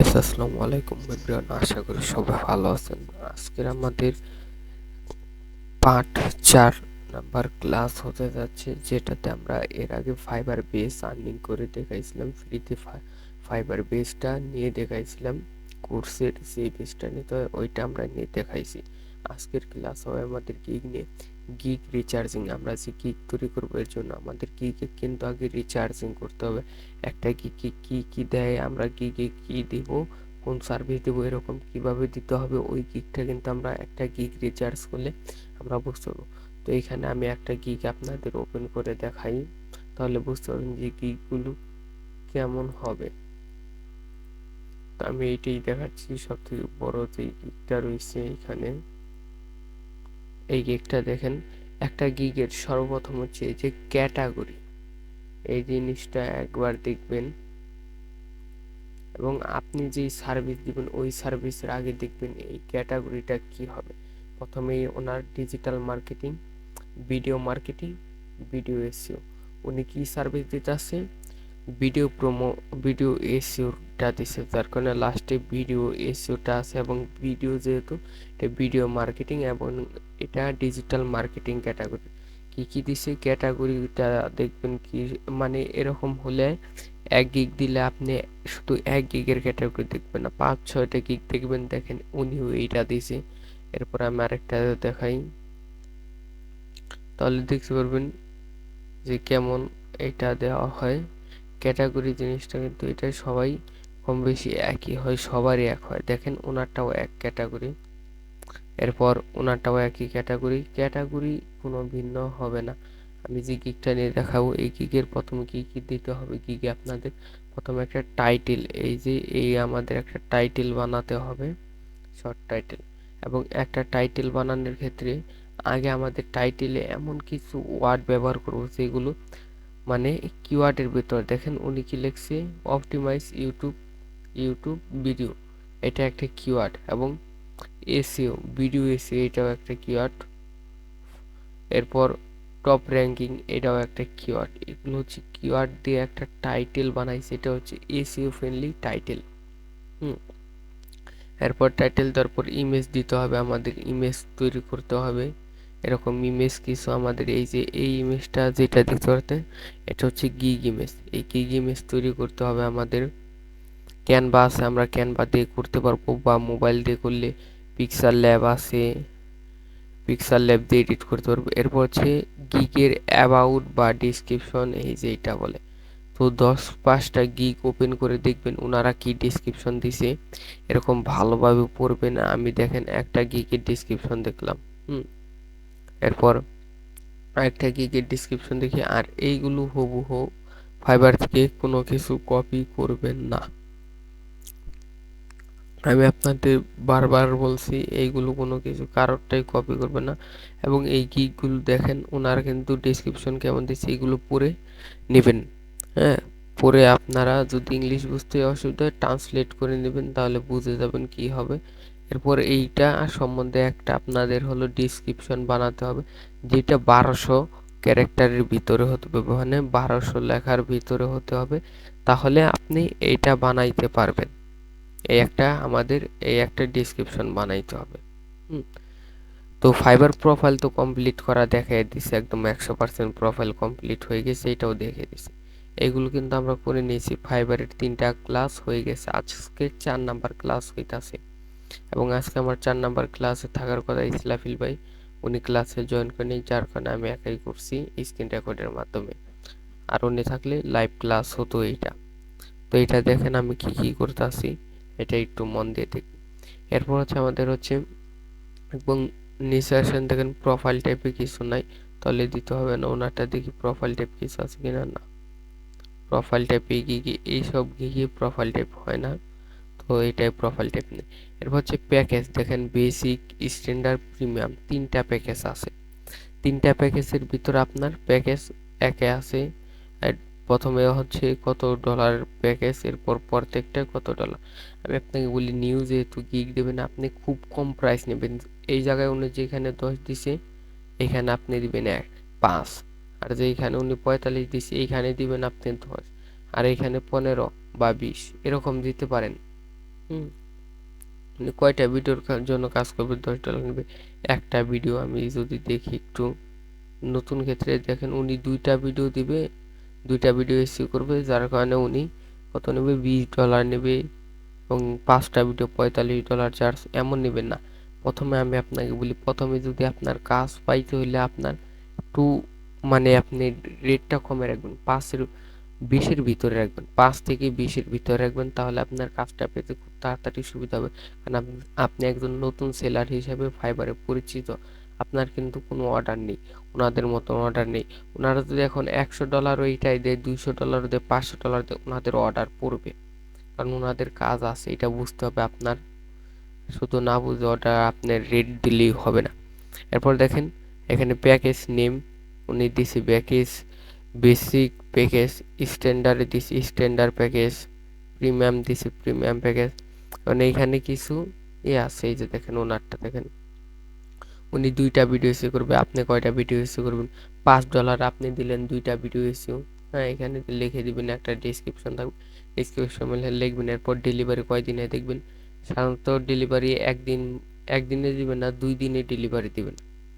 Viewers আসসালামু আলাইকুম everyone, আশা করি সবাই ভালো আছেন। আজকের আমাদের পার্ট 4 নাম্বার ক্লাস হতে যাচ্ছে, যেটাতে আমরা এর আগে ফাইবার বেস আর্নিং করে দেখাইছিলাম। ফ্রিতে ফাইবার বেসটা নিয়ে দেখাইছিলাম, কোর্সের যে বেসটা নিতে হয় ওইটা আমরা নিয়ে দেখাইছি। আজকের ক্লাস হবে আমাদের গিগ নিয়ে, গিগ রিচার্জিং। আমরা যে গিগ তৈরি করবো এর জন্য আমাদের গিগে কিন্তু আগে রিচার্জিং করতে হবে। একটা গিগে কি কি দেয়, আমরা গিগে কি দিব, কোন সার্ভিস দেবো, এরকম কিভাবে দিতে হবে, ওই গিগটা কিন্তু আমরা একটা গিগ রিচার্জ করলে আমরা বুঝতে পারবো। তো এখানে আমি একটা গিগ আপনাদের ওপেন করে দেখাই, তাহলে বুঝতে পারবেন যে গিগগুলো কেমন হবে। তো আমি এইটাই দেখাচ্ছি, সব থেকে বড় যে গিগটা রয়েছে এখানে। এই গিগটা দেখেন, একটা গিগের সর্বপ্রথম হচ্ছে এই যে ক্যাটাগরি, এই জিনিসটা একবার দেখবেন এবং আপনি যেই সার্ভিস দিবেন ওই সার্ভিসের আগে দেখবেন এই ক্যাটাগরিটা কি হবে। প্রথমেই ওনার digital marketing, video marketing, video SEO. উনি কি সার্ভিস দিতে আসছে, ভিডিও প্রোমো, ভিডিও এসইওটা দিচ্ছে, যার কারণে লাস্টে ভিডিও এসইওটা আছে। এবং ভিডিও যেহেতু এটা ভিডিও মার্কেটিং এবং এটা ডিজিটাল মার্কেটিং ক্যাটাগরি। কি কি দিছে ক্যাটাগরিটা দেখবেন, কি মানে এরকম হলে এক গিগ দিলে আপনি শুধু এক গিগের ক্যাটাগরি দেখবেন না, 5-6টা গিগ দেখবেন। দেখেন উনিও এইটা দিছে। এরপর আমি আরেকটা দেখাই, তাহলে দেখতে পারবেন যে কেমন এটা দেওয়া হয়। ক্যাটাগরি জিনিসটা কিন্তু এটা সবাই কম বেশি একই হয়, সবারই এক হয়। দেখেন ওনারটাও এক ক্যাটাগরি, এরপর ওনারটাও একই ক্যাটাগরি, ক্যাটাগরি কোনো ভিন্ন হবে না। আমি যে গিগটা নিয়ে দেখাবো এই গিগের প্রথমে কি কি দিতে হবে। গিগে আপনাদের প্রথমে একটা টাইটেল, এই যে এই আমাদের একটা টাইটেল বানাতে হবে, শর্ট টাইটেল। এবং একটা টাইটেল বানানোর ক্ষেত্রে আগে আমাদের টাইটেলে এমন কিছু ওয়ার্ড ব্যবহার করব যেগুলো মানে কিওয়ার্ডের ভিতর। দেখেন উনি কি লিখছে, অপটিমাইজ ইউটিউব ভিডিও, এটা একটা কিওয়ার্ড। এবং এসইও, ভিডিও এসইও, এটাও একটা কিওয়ার্ড। এরপর টপ র্যাঙ্কিং, এটাও একটা কিওয়ার্ড। এগুলো হচ্ছে কিওয়ার্ড দিয়ে একটা টাইটেল বানাইছে, এটা হচ্ছে এসইও ফ্রেন্ডলি টাইটেল। এরপর টাইটেল, তারপর ইমেজ দিতে হবে, আমাদের ইমেজ তৈরি করতে হবে। এরকম ইমেজ কিছু আমাদের এই যে এই ইমেজটা যেটা দেখতে পাচ্ছেন এটা হচ্ছে গিগ ইমেজ। এই গিগ ইমেজ তৈরি করতে হবে আমাদের। ক্যানভা আছে, আমরা ক্যানভা দিয়ে করতে পারবো, বা মোবাইল দিয়ে করলে পিক্সার ল্যাব আছে, পিক্সার ল্যাব দিয়ে এডিট করতে পারবো। এরপর হচ্ছে গিগের অ্যাবাউট বা ডিসক্রিপশন, এই যে এটা বলে। তো 10-5টা গিগ ওপেন করে দেখবেন ওনারা কি ডিসক্রিপশন দিছে, এরকম ভালোভাবে পড়বেন। আমি দেখেন একটা গিগের ডিসক্রিপশন দেখলাম, এরপর আরেকটা গিগের ডিসক্রিপশন দেখি। আর এইগুলো হুবহু ফাইবার থেকে কোনো কিছু কপি করবেন না, আমি আপনাদের বারবার বলছি এইগুলো কোনো কিছু কারোরটাই কপি করবেন না। এবং এই গিগগুলো দেখেন ওনারা কিন্তু ডিসক্রিপশন কেমন দিচ্ছে এগুলো পড়ে নেবেন। হ্যাঁ, পরে আপনারা যদি ইংলিশ বুঝতে অসুবিধা হয় ট্রান্সলেট করে নেবেন, তাহলে বুঝে যাবেন কি হবে। এরপর এইটা সম্বন্ধে একটা আপনাদের হলো ডিসক্রিপশন বানাতে হবে, যেটা 1200 ক্যারেক্টারের ভিতরে হতে হবে, মানে 1200 লেখার ভিতরে হতে হবে, তাহলে আপনি এইটা বানাইতে পারবেন। এই একটা ডিসক্রিপশন বানাইতে হবে। হুম, তো ফাইবার প্রোফাইল তো কমপ্লিট করা দেখাই দিছে, একদম 100% প্রোফাইল কমপ্লিট হয়ে গেছে, এটাও দেখে দিছে। এইগুলো কিন্তু আমরা করে নিয়েছি। ফাইবারের 3টা ক্লাস হয়ে গেছে, আজকে 4 নাম্বার ক্লাস হইতাছে। এবং আজকে আমার 4 নাম্বার ক্লাসে থাকার কথা ইসলাফিল ভাই, উনি ক্লাসে জয়েন করেনি, যার কারণে আমি একাই করছি স্ক্রিন রেকর্ডের মাধ্যমে। আর উনি থাকলে লাইভ ক্লাস হতো এইটা। তো এটা দেখেন আমি কি কি করতেছি, এটা একটু মন দিয়ে দেখুন। এরপর হচ্ছে আমাদের হচ্ছে এবং নিচে আসেন, দেখেন প্রোফাইল টাইপে কিছু নাই, তাহলে দিতে হবে না। ওনারটা দেখি প্রোফাইল টাইপ কিছু আছে কিনা, না প্রোফাইল টাইপে গিয়ে এইসব গিয়ে প্রোফাইল টাইপ হয় না, তো এটাই প্রোফাইল টাইপ নেই। এরপর হচ্ছে প্যাকেজ, দেখেন বেসিক, স্ট্যান্ডার্ড, প্রিমিয়াম, 3টা প্যাকেজ আছে। 3টা প্যাকেজের ভিতরে আপনার প্যাকেজ একে আছে প্রথমে হচ্ছে কত ডলার প্যাকেজ, এরপর প্রত্যেকটা কত ডলার। আমি আপনাকে বলি, নিউ যেহেতু গিগ দেবেন আপনি খুব কম প্রাইস নেবেন। এই জায়গায় উনি যেখানে 10 দিছে এখানে আপনি দিবেন 5, আর যেখানে উনি 45 দিছে এইখানে দিবেন আপনি 10, আর এখানে 15 বা 20 এরকম দিতে পারেন। হুম, উনি কয়টা ভিডিওর জন্য কাজ করবে, $10 নেবে একটা ভিডিও। আমি যদি দেখি একটু নতুন ক্ষেত্রে দেখেন, উনি দুইটা ভিডিও দিবে, দুইটা ভিডিও এসিও করবে, যার কারণে উনি কত নেবে, $20 নেবে। এবং 5টা ভিডিও $45 চার্জ, এমন নেবেন না। প্রথমে আমি আপনাকে বলি, প্রথমে যদি আপনার কাজ পাইতে হইলে আপনার একটু মানে আপনি রেটটা কমে রাখবেন, 20-এর ভিতরে রাখবেন, 5 থেকে 20-এর ভিতরে রাখবেন, তাহলে আপনার কাজটা পেতে খুব তাড়াতাড়ি সুবিধা হবে। কারণ আপনি একজন নতুন সেলার হিসেবে ফাইবারে পরিচিত, আপনার কিন্তু কোনো অর্ডার নেই, ওনাদের মতন অর্ডার নেই। ওনারা যদি এখন $100 ওইটাই দেয়, $200 দেয়, $500 দেয়, ওনাদের অর্ডার পড়বে, কারণ ওনাদের কাজ আছে, এটা বুঝতে হবে আপনার। শুধু না বুঝে অর্ডার আপনার রেট দিলেই হবে না। এরপর দেখেন এখানে প্যাকেজ নেম, উনি দিছে প্যাকেজ, বেসিক প্যাকেজ, স্ট্যান্ডার্ডে দিছি স্ট্যান্ডার্ড প্যাকেজ, প্রিমিয়াম দিছি প্রিমিয়াম প্যাকেজ। মানে এখানে কিছু আছে, এই যে দেখেন ওনারটা দেখেন, উনি দুইটা ভিডিও এসিও করবে, আপনি কয়টা ভিডিও এসিও করবেন, $5 আপনি দিলেন দুইটা ভিডিও এসিও। হ্যাঁ, এখানে লিখে দিবেন, একটা ডেসক্রিপশন থাকবে, ডেসক্রিপশন লিখবেন। এরপর ডেলিভারি কয়দিনে দেখবেন, সাধারণত ডেলিভারি একদিনে দিবেন না, 2 দিনে ডেলিভারি দিবেন,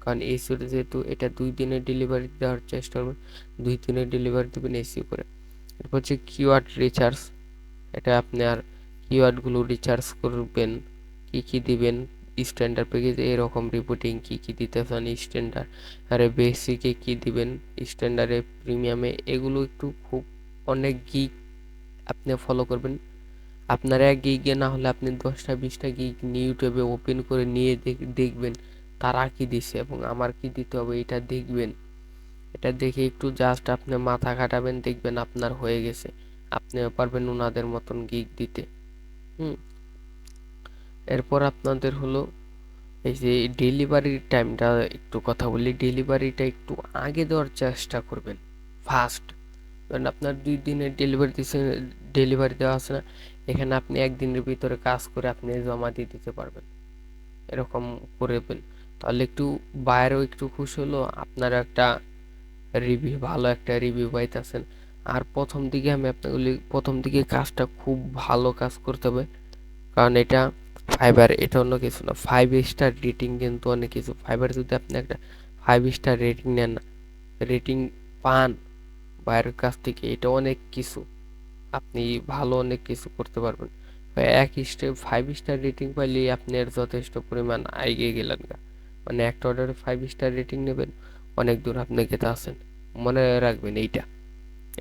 কারণ এসিও যেহেতু এটা 2 দিনে ডেলিভারি দেওয়ার চেষ্টা করবেন, 2 দিনে ডেলিভারি দিবেন এসিও করে। এরপর হচ্ছে কিওয়ার্ড রিচার্জ, এটা আপনার কিওয়ার্ডগুলো রিচার্জ করবেন, কি কি দিবেন, স্ট্যান্ডার্ড প্যাকেজে এরকম রিপোর্টিং কি কি দিতে চান, স্ট্যান্ডার্ড আরে বেসিকে কি দিবেন, স্ট্যান্ডার্ডে প্রিমিয়ামে, এগুলো একটু খুব অনেক গিগ আপনি ফলো করবেন। আপনার এক গিগে না হলে আপনি 10টা 20টা গিগ ইউটিউবে ওপেন করে নিয়ে দেখবেন তারা কি দিছে এবং আমার কি দিতে হবে, এটা দেখবেন। এটা দেখে একটু জাস্ট আপনি মাথা খাটাবেন, দেখবেন আপনার হয়ে গেছে, আপনিও পারবেন ওনাদের মতন গিগ দিতে। হুম, এরপর আপনাদের হলো এই যে ডেলিভারির টাইমটা একটু কথা বলি, ডেলিভারিটা একটু আগে দেওয়ার চেষ্টা করবেন, ফাস্ট। কারণ আপনার 2 দিনের ডেলিভারি দিচ্ছে, ডেলিভারি দেওয়া আছে না, এখানে আপনি একদিনের ভিতরে কাজ করে আপনি জমা দিয়ে দিতে পারবেন, এরকম করবেন। তাহলে একটু বাইরেও একটু খুশি হলো, আপনার একটা রিভিউ, ভালো একটা রিভিউ পাইতেছেন। আর প্রথম দিকে আমি আপনাকে বলি, প্রথম দিকে কাজটা খুব ভালো কাজ করতে হবে, কারণ এটা ফাইবার, এটা অন্য কিছু না। 5 স্টার রেটিং কিন্তু অনেক কিছু। ফাইবার যদি আপনি একটা 5 স্টার রেটিং নেন, রেটিং পান বাইরের কাছ থেকে, এটা অনেক কিছু, আপনি ভালো অনেক কিছু করতে পারবেন। 5 স্টার রেটিং পাইলে আপনার যথেষ্ট পরিমাণ এগিয়ে গেলেন গা। মানে একটা অর্ডারে 5 স্টার রেটিং নেবেন, অনেক দূর আপনি গেতে আছেন, মনে রাখবেন এইটা,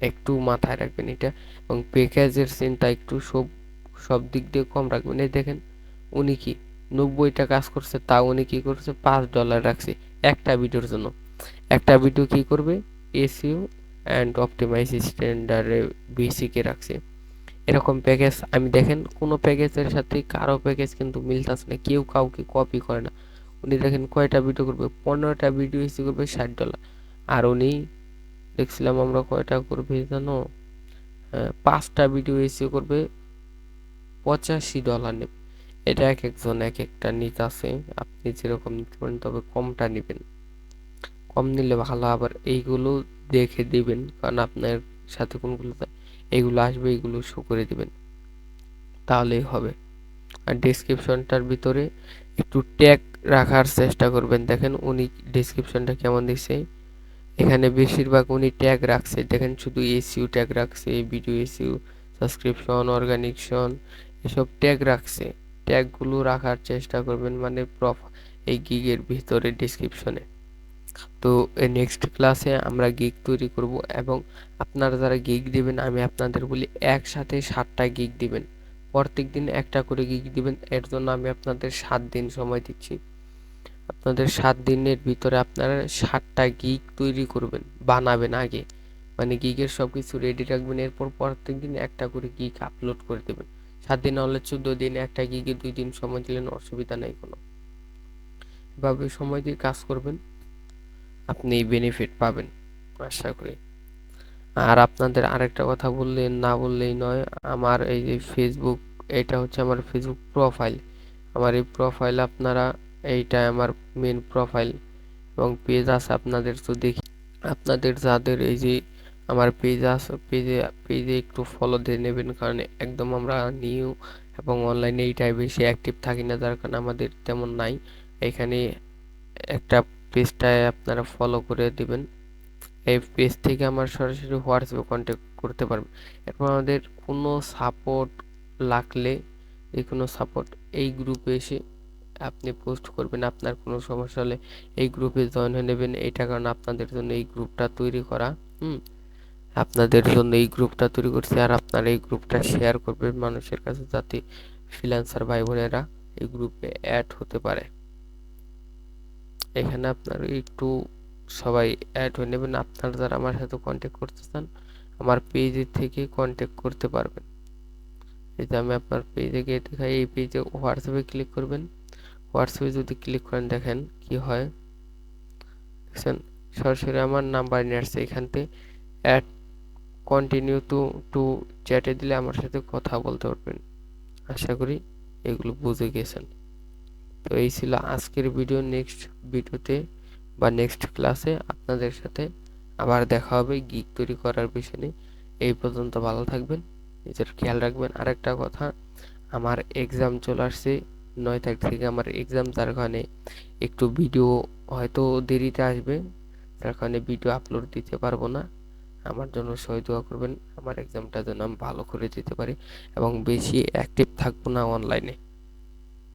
একটু মাথায় রাখবেন এটা। এবং প্যাকেজের চিন্তা একটু সব সব দিক দিয়ে কম রাখবেন। এই দেখেন উনি কি 90টা কাজ করছে, তা উনি কি করছে, $5 রাখছে একটা ভিডিওর জন্য। একটা ভিডিও কি করবে, এসইও অ্যান্ড অপটিমাইজ স্ট্যান্ডার্ডে বেসিকে রাখছে। এরকম প্যাকেজ আমি দেখেন কোনো প্যাকেজের সাথে কারো প্যাকেজ কিন্তু মিলতাছে না, কেউ কাউকে কপি করে না। উনি দেখেন কয়টা ভিডিও করবে, 15টা ভিডিও এসে করবে $60। আর উনি দেখছিলাম আমরা কয়টা করবে জানো, 5টা ভিডিও এসিও করবে, $85 নেবে। এটা এক একজন এক একটা নিতে আছে, আপনি যেরকম নিতে পারেন, তবে কমটা নেবেন, কম নিলে ভালো। আবার এইগুলো দেখে দিবেন, কারণ আপনার সাথে কোনগুলো এইগুলো আসবে, এইগুলো শো করে দিবেন, তাহলেই হবে। আর ডেসক্রিপশনটার ভিতরে একটু ট্যাগ রাখার চেষ্টা করবেন। দেখেন উনি ডেসক্রিপশনটা কেমন দিছে, এখানে বেশিরভাগ উনি ট্যাগ রাখছে, দেখেন শুধু এসইউ ট্যাগ রাখছে, ভিডিও এসইউ, সাবস্ক্রিপশন, অর্গানিকশন, এসব ট্যাগ রাখছে। ট্যাগগুলো রাখার চেষ্টা করবেন, মানে এই গিগের ভিতরে ডেসক্রিপশনে। তো এই নেক্সট ক্লাসে আমরা গিগ তৈরি করব, এবং আপনারা যারা গিগ দিবেন আমি আপনাদের বলি একসাথে 7টা গিগ দিবেন, প্রত্যেক দিন একটা করে গিগ দিবেন। এর জন্য আমি আপনাদের 7 দিন সময় দিচ্ছি। আপনাদের 7 দিনের ভিতরে আপনারা 7টা গিগ তৈরি করবেন, বানাবেন আগে, মানে গিগের সব কিছু রেডি রাখবেন, এরপর প্রত্যেক দিন একটা করে গিগ আপলোড করে দেবেন। 7 দিন হলে 14 দিন, একটা গিগে 2 দিন সময় দিলেন, অসুবিধা নেই কোনো। এভাবে সময় দিয়ে কাজ করবেন, আপনি বেনিফিট পাবেন আশা করি। আর আপনাদের আরেকটা কথা বললে না বললেই নয়, আমার এই যে ফেসবুক, এটা হচ্ছে আমার ফেসবুক প্রোফাইল। আমার এই প্রোফাইল আপনারা, এইটা আমার মেন প্রোফাইল, এবং পেজ আছে আপনাদের, তো দেখি আপনাদের যাদের এই যে আমার পেজ আছে, পেজে পেজে একটু ফলো দিয়ে নেবেন, কারণ একদম আমরা নিউ এবং অনলাইনে এইটাই বেশি অ্যাক্টিভ থাকি না, যার কারণে আমাদের তেমন নাই। এখানে একটা পেজটায় আপনারা ফলো করে দিবেন, এই পেজ থেকে আমার সরাসরি হোয়াটসঅ্যাপে কন্ট্যাক্ট করতে পারবেন। এরপর আমাদের কোনো সাপোর্ট লাগলে, যে কোনো সাপোর্ট এই গ্রুপে এসে আপনি পোস্ট করবেন। আপনার কোনো সমস্যা হলে এই গ্রুপে জয়েন হয়ে নেবেন। এইটা কারণ আপনাদের জন্য এই গ্রুপটা তৈরি করা। হুম, আপনাদের জন্য এই গ্রুপটা তৈরি করছি, আর আপনারা এই গ্রুপটা শেয়ার করবেন মানুষের কাছে, যাতে ফ্রিল্যান্সার ভাই বোনেরা এই গ্রুপে অ্যাড হতে পারে। এখানে আপনারা একটু সবাই অ্যাড হয়ে নেবেন। আপনারা যারা আমার সাথে কন্ট্যাক্ট করতে চান আমার পেজে থেকে কন্ট্যাক্ট করতে পারবেন। এই যে আমি আপনার পেজে গিয়ে দেখাই, এই পেজে হোয়াটসঅ্যাপে ক্লিক করবেন। হোয়াটসঅ্যাপে যদি ক্লিক করেন দেখেন কি হয়, দেখছেন সরাসরি আমার নাম্বার নিয়ে আসছে। এখান থেকে অ্যাড কন্টিনিউ টু চ্যাটে দিলে আমার সাথে কথা বলতে পারবেন। আশা করি এগুলো বুঝে গেছেন। তো এই ছিল আজকের ভিডিও। নেক্সট ভিডিওতে বা নেক্সট ক্লাসে আপনাদের সাথে আবার দেখা হবে গিগ তৈরি করার বিষয় নিয়ে। এই পর্যন্ত ভালো থাকবেন, নিজের খেয়াল রাখবেন। আরেকটা কথা, আমার এক্সাম চলে আসছে, 9 তারিখ থেকে আমার এক্সাম, যার কারণে একটু ভিডিও হয়তো দেরিতে আসবে, যার কারণে ভিডিও আপলোড দিতে পারবো না। আমার জন্য সবাই দোয়া করবেন, আমার এক্সামটা যেন আমি ভালো করে দিতে পারি এবং বেশি অ্যাক্টিভ থাকবো না অনলাইনে।